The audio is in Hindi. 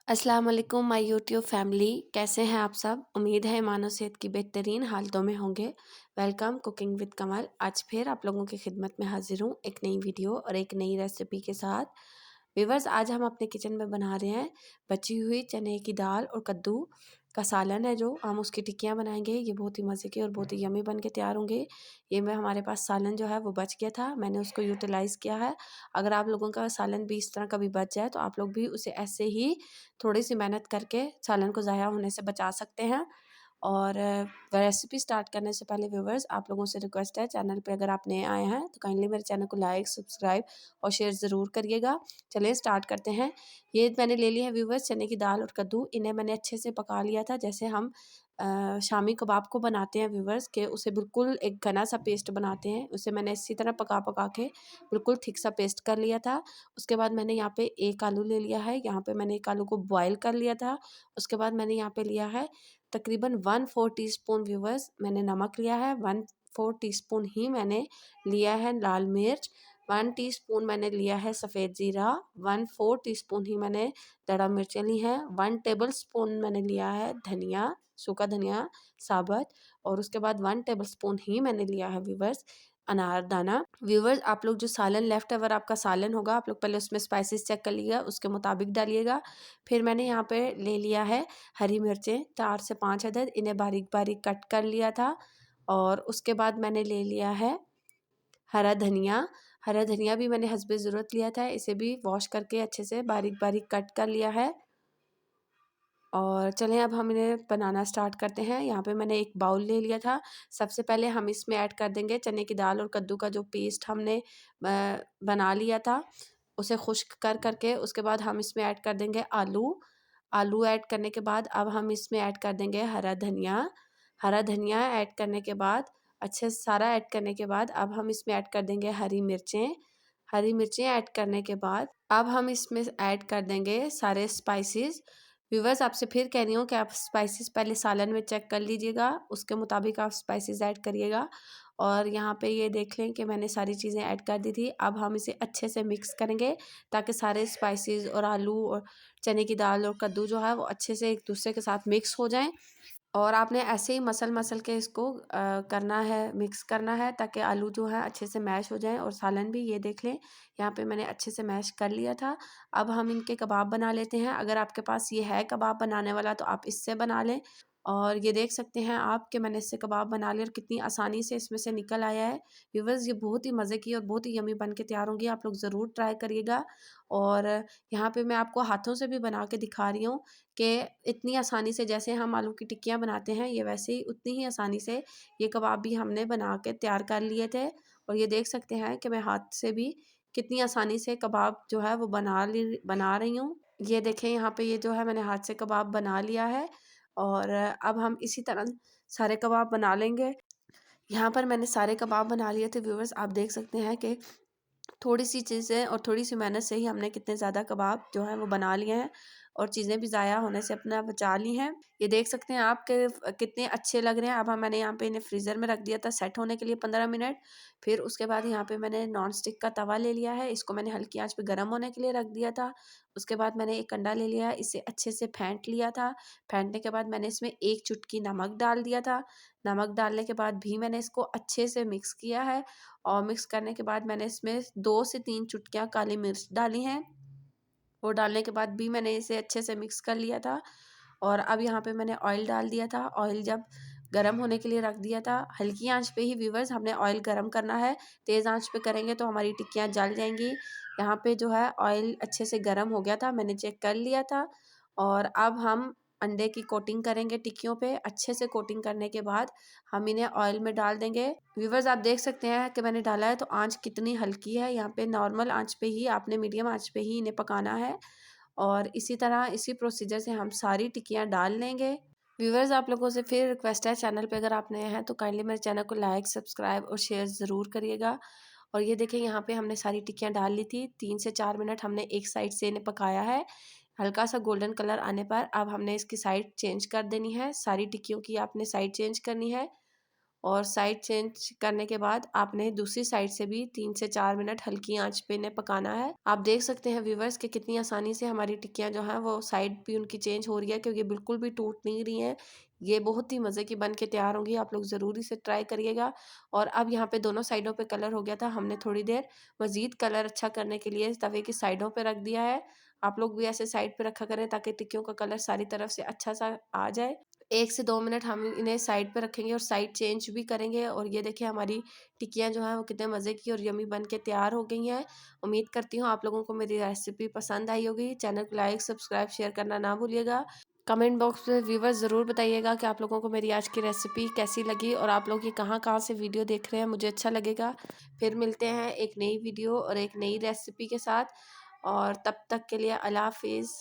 अस्सलाम वालेकुम माय यूट्यूब फैमिली। कैसे हैं आप सब? उम्मीद है मानो सेहत की बेहतरीन हालतों में होंगे। वेलकम कुकिंग विद कमल। आज फिर आप लोगों की खिदमत में हाजिर हूँ एक नई वीडियो और एक नई रेसिपी के साथ। व्यूअर्स, आज हम अपने किचन में बना रहे हैं बची हुई चने की दाल और कद्दू का सालन है, जो हम उसकी टिक्कियाँ बनाएंगे। ये बहुत ही मज़े की और बहुत ही यमी बन के तैयार होंगे। ये मैं हमारे पास सालन जो है वो बच गया था, मैंने उसको यूटिलाइज़ किया है। अगर आप लोगों का सालन भी इस तरह कभी बच जाए तो आप लोग भी उसे ऐसे ही थोड़ी सी मेहनत करके सालन को ज़ाया होने से बचा सकते हैं। और रेसिपी स्टार्ट करने से पहले व्यूवर्स, आप लोगों से रिक्वेस्ट है, चैनल पे अगर आप नए आए हैं तो काइंडली मेरे चैनल को लाइक, सब्सक्राइब और शेयर ज़रूर करिएगा। चलिए स्टार्ट करते हैं। ये मैंने ले लिया है व्यूवर्स चने की दाल और कद्दू। इन्हें मैंने अच्छे से पका लिया था, जैसे हम शामी कबाब को बनाते हैं व्यूवर्स, के उसे बिल्कुल एक घना सा पेस्ट बनाते हैं, उसे मैंने इसी तरह पका पका के बिल्कुल थिक सा पेस्ट कर लिया था। उसके बाद मैंने यहाँ पे एक आलू ले लिया है, यहाँ पे मैंने एक आलू को बॉयल कर लिया था। उसके बाद मैंने यहाँ पे लिया है तकरीबन 1/4 टीस्पून व्यूवर्स मैंने नमक लिया है, 1/4 टीस्पून ही मैंने लिया है लाल मिर्च, 1 टीस्पून मैंने लिया है सफ़ेद ज़ीरा, 1/4 टीस्पून ही मैंने दड़ा मिर्चें ली हैं, 1 टेबल स्पून मैंने लिया है धनिया, सूखा धनिया साबुत, और उसके बाद 1 टेबल स्पून ही मैंने लिया है व्यूवर्स अनारदाना। व्यूवर्स, आप लोग जो सालन लेफ्ट ओवर आपका सालन होगा, आप लोग पहले उसमें स्पाइसेस चेक कर लीजिएगा, उसके मुताबिक डालिएगा। फिर मैंने यहाँ पे ले लिया है हरी मिर्चें 4 से 5 अदद, इन्हें बारीक बारीक कट कर लिया था। और उसके बाद मैंने ले लिया है हरा धनिया। हरा धनिया भी मैंने हस्बे ज़रूरत लिया था, इसे भी वॉश करके अच्छे से बारीक बारीक कट कर लिया है। और चलें अब हम इन्हें बनाना स्टार्ट करते हैं। यहाँ पे मैंने एक बाउल ले लिया था। सबसे पहले हम इसमें ऐड कर देंगे चने की दाल और कद्दू का जो पेस्ट हमने बना लिया था, उसे खुश्क कर करके। उसके बाद हम इसमें ऐड कर देंगे आलू। आलू ऐड करने के बाद अब हम इसमें ऐड कर देंगे हरा धनिया। हरा धनिया ऐड करने के बाद, अच्छे से सारा ऐड करने के बाद, अब हम इसमें ऐड कर देंगे हरी मिर्चें। हरी मिर्चें ऐड करने के बाद अब हम इसमें ऐड कर देंगे सारे स्पाइसेस। व्यूवर्स, आपसे फिर कह रही हूँ कि आप स्पाइसेस पहले सालन में चेक कर लीजिएगा, उसके मुताबिक आप स्पाइसेस ऐड करिएगा। और यहाँ पे ये देख लें कि मैंने सारी चीज़ें ऐड कर दी थी। अब हम इसे अच्छे से मिक्स करेंगे ताकि सारे स्पाइसेस और आलू और चने की दाल और कद्दू जो है वो अच्छे से एक दूसरे के साथ मिक्स हो जाएं। और आपने ऐसे ही मसल मसल के इसको करना है, मिक्स करना है, ताकि आलू जो है अच्छे से मैश हो जाएं। और सालन भी ये देख लें, यहाँ पे मैंने अच्छे से मैश कर लिया था। अब हम इनके कबाब बना लेते हैं। अगर आपके पास ये है कबाब बनाने वाला तो आप इससे बना लें। और ये देख सकते हैं आप कि मैंने इससे कबाब बना लिया और कितनी आसानी से इसमें से निकल आया है। व्यूअर्स, ये बहुत ही मज़े की और बहुत ही यमी बन के तैयार होंगी, आप लोग ज़रूर ट्राई करिएगा। और यहाँ पे मैं आपको हाथों से भी बना के दिखा रही हूँ कि इतनी आसानी से जैसे हम आलू की टिक्कियाँ बनाते हैं, ये वैसे ही उतनी ही आसानी से ये कबाब भी हमने बना के तैयार कर लिए थे। और ये देख सकते हैं कि मैं हाथ से भी कितनी आसानी से कबाब जो है वो बना रही हूँ। ये देखें, यहाँ पे ये जो है मैंने हाथ से कबाब बना लिया है। और अब हम इसी तरह सारे कबाब बना लेंगे। यहाँ पर मैंने सारे कबाब बना लिए थे व्यूवर्स, आप देख सकते हैं कि थोड़ी सी चीज़ें और थोड़ी सी मेहनत से ही हमने कितने ज़्यादा कबाब जो हैं वो बना लिए हैं और चीज़ें भी ज़ाया होने से अपना बचा ली हैं। ये देख सकते हैं आप कि कितने अच्छे लग रहे हैं। अब मैंने यहाँ पे इन्हें फ्रीज़र में रख दिया था सेट होने के लिए 15 मिनट। फिर उसके बाद यहाँ पे मैंने नॉन स्टिक का तवा ले लिया है, इसको मैंने हल्की आंच पे गर्म होने के लिए रख दिया था। उसके बाद मैंने एक अंडा ले लिया, इसे अच्छे से फेंट लिया था। फेंटने के बाद मैंने इसमें 1 चुटकी नमक डाल दिया था। नमक डालने के बाद भी मैंने इसको अच्छे से मिक्स किया है। और मिक्स करने के बाद मैंने इसमें 2 से 3 चुटकियाँ काली मिर्च डाली हैं। वो डालने के बाद भी मैंने इसे अच्छे से मिक्स कर लिया था। और अब यहाँ पे मैंने ऑयल डाल दिया था। ऑयल जब गरम होने के लिए रख दिया था, हल्की आंच पे ही व्यूवर्स हमने ऑयल गरम करना है, तेज़ आंच पे करेंगे तो हमारी टिक्कियाँ जल जाएंगी। यहाँ पे जो है ऑयल अच्छे से गरम हो गया था, मैंने चेक कर लिया था। और अब हम अंडे की कोटिंग करेंगे टिक्कियों पे। अच्छे से कोटिंग करने के बाद हम इन्हें ऑयल में डाल देंगे। व्यूवर्स, आप देख सकते हैं कि मैंने डाला है तो आंच कितनी हल्की है। यहाँ पे नॉर्मल आंच पे ही आपने, मीडियम आंच पे ही इन्हें पकाना है। और इसी तरह इसी प्रोसीजर से हम सारी टिक्कियाँ डाल लेंगे। व्यूवर्स, आप लोगों से फिर रिक्वेस्ट है, चैनल पे अगर आप नए हैं तो काइंडली मेरे चैनल को लाइक, सब्सक्राइब और शेयर ज़रूर करिएगा। और ये देखें, यहाँ पे हमने सारी टिक्कियाँ डाल ली थी। 3 से 4 मिनट हमने एक साइड से इन्हें पकाया है। हल्का सा गोल्डन कलर आने पर अब हमने इसकी साइड चेंज कर देनी है। सारी टिक्कियों की आपने साइड चेंज करनी है। और साइड चेंज करने के बाद आपने दूसरी साइड से भी 3 से 4 मिनट हल्की आंच पे इन्हें पकाना है। आप देख सकते हैं व्यूवर्स कि कितनी आसानी से हमारी टिक्कियाँ जो हैं वो साइड भी उनकी चेंज हो रही है, क्योंकि बिल्कुल भी टूट नहीं रही हैं। ये बहुत ही मज़े की बन के तैयार होंगी, आप लोग ज़रूर इसे ट्राई करिएगा। और अब यहाँ पे दोनों साइडों पे कलर हो गया था, हमने थोड़ी देर मज़ीद कलर अच्छा करने के लिए तवे की साइडों पे रख दिया है। आप लोग भी ऐसे साइड पे रखा करें ताकि टिक्कियों का कलर सारी तरफ से अच्छा सा आ जाए। 1 से 2 मिनट हम इन्हें साइड पे रखेंगे और साइड चेंज भी करेंगे। और ये देखिए हमारी टिक्कियाँ जो हैं वो कितने मज़े की और यम्मी बन के तैयार हो गई हैं। उम्मीद करती हूँ आप लोगों को मेरी रेसिपी पसंद आई होगी। चैनल को लाइक, सब्सक्राइब, शेयर करना ना भूलिएगा। कमेंट बॉक्स में व्यूवर्स ज़रूर बताइएगा कि आप लोगों को मेरी आज की रेसिपी कैसी लगी और आप लोग ये कहाँ-कहाँ से वीडियो देख रहे हैं, मुझे अच्छा लगेगा। फिर मिलते हैं एक नई वीडियो और एक नई रेसिपी के साथ, और तब तक के लिए अल्लाह हाफ़िज़।